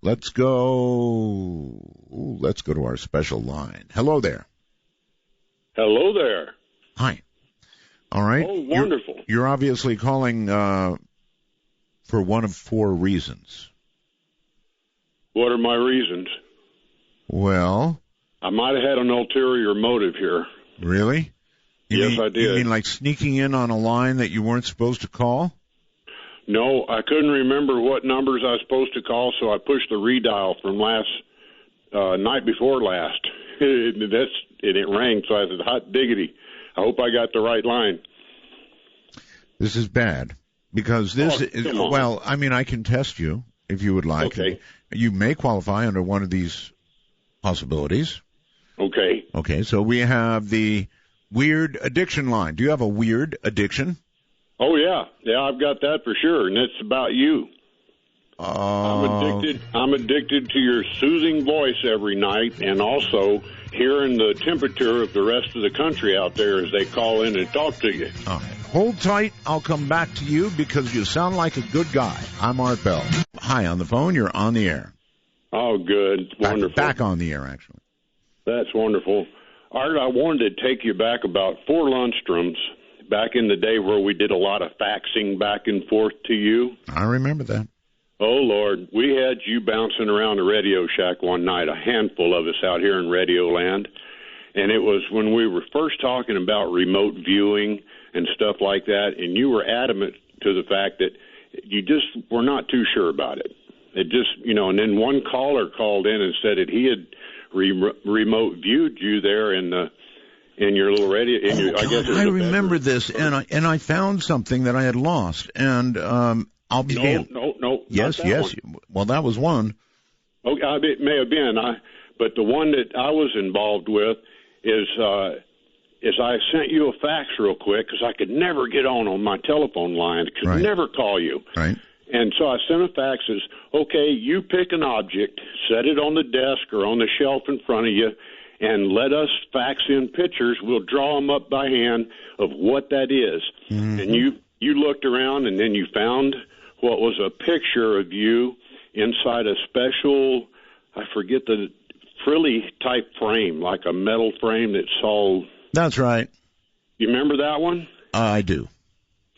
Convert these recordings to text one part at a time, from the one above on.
Let's go to our special line. Hello there. Hello there. Hi. All right. Oh, wonderful. You're obviously calling for one of four reasons. What are my reasons? Well, I might have had an ulterior motive here. Really? Yes, I did. You mean like sneaking in on a line that you weren't supposed to call? No, I couldn't remember what numbers I was supposed to call, so I pushed the redial from last night before last. And it rang, so I said, hot diggity. I hope I got the right line. This is bad because this is, well, I mean, I can test you if you would like. Okay. You may qualify under one of these possibilities. Okay. Okay, so we have the weird addiction line. Do you have a weird addiction? Oh, yeah. Yeah, I've got that for sure, and it's about you. I'm addicted to your soothing voice every night, and also hearing the temperature of the rest of the country out there as they call in and talk to you. All right. Hold tight. I'll come back to you because you sound like a good guy. I'm Art Bell. Hi, on the phone. You're on the air. Oh, good. Wonderful. Back on the air, actually. That's wonderful. Art, I wanted to take you back about 4 lunstroms back in the day where we did a lot of faxing back and forth to you. I remember that. Oh, Lord. We had you bouncing around the Radio Shack one night, a handful of us out here in Radio Land. And it was when we were first talking about remote viewing and stuff like that, and you were adamant to the fact that you just were not too sure about it. It just, and then one caller called in and said that he had remote viewed you there in your little radio. I remember this, and I found something that I had lost, and I'll be damned. No. Yes. Well, that was one. Okay, it may have been. But the one that I was involved with is I sent you a fax real quick because I could never get on my telephone line. I could never call you. Right. And so I sent a fax as, okay, you pick an object, set it on the desk or on the shelf in front of you, and let us fax in pictures. We'll draw them up by hand of what that is. Mm-hmm. And you looked around, and then you found what was a picture of you inside a special, I forget the frilly type frame, like a metal frame that's all. That's right. You remember that one? I do.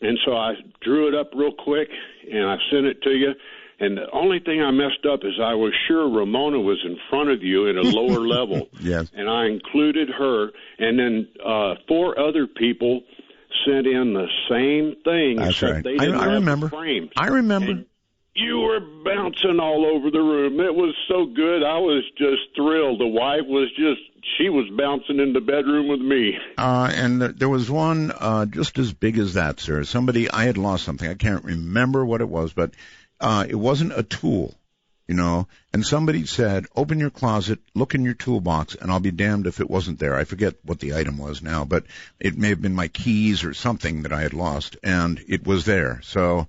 And so I drew it up real quick, and I sent it to you. And the only thing I messed up is I was sure Ramona was in front of you at a lower level. Yes. And I included her. And then 4 other people sent in the same thing. That's right. They didn't I remember. have frames. I remember. And you were bouncing all over the room. It was so good. I was just thrilled. The wife she was bouncing in the bedroom with me. And there was one just as big as that, sir. I had lost something. I can't remember what it was, but it wasn't a tool, and somebody said, open your closet, look in your toolbox, and I'll be damned if it wasn't there. I forget what the item was now, but it may have been my keys or something that I had lost, and it was there. So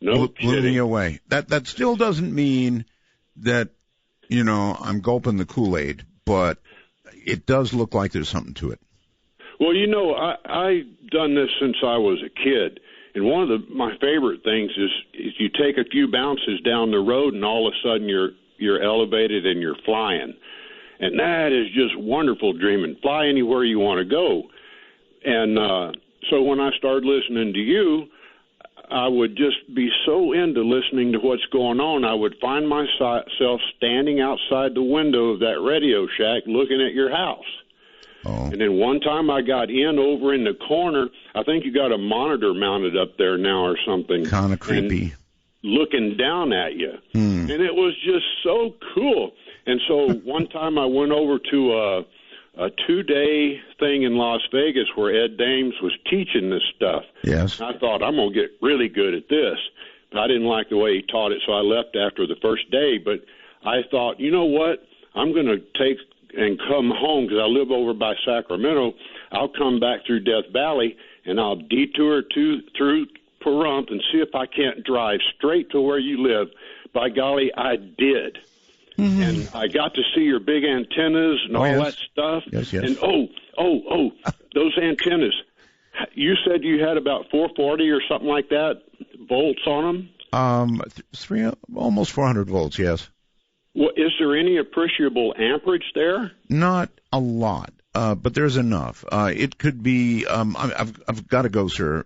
blew me away. That still doesn't mean that, I'm gulping the Kool-Aid, but it does look like there's something to it. Well, I've done this since I was a kid. And one of my favorite things is you take a few bounces down the road and all of a sudden you're elevated and you're flying. And that is just wonderful dreaming. Fly anywhere you want to go. And so when I started listening to you, I would just be so into listening to what's going on. I would find myself standing outside the window of that Radio Shack looking at your house. Oh. And then one time I got over in the corner. I think you got a monitor mounted up there now or something. Kind of creepy. Looking down at you. And it was just so cool. And so one time I went over to a 2-day thing in Las Vegas where Ed Dames was teaching this stuff. Yes. And I thought, I'm going to get really good at this. But I didn't like the way he taught it, so I left after the first day. But I thought, you know what? I'm going to take and come home because I live over by Sacramento. I'll come back through Death Valley, and I'll detour through Pahrump and see if I can't drive straight to where you live. By golly, I did. Mm-hmm. And I got to see your big antennas and all that stuff. Yes. And those antennas. You said you had about 440 or something like that volts on them? Almost 400 volts, yes. Well, is there any appreciable amperage there? Not a lot, but there's enough. It could be. I've got to go, sir.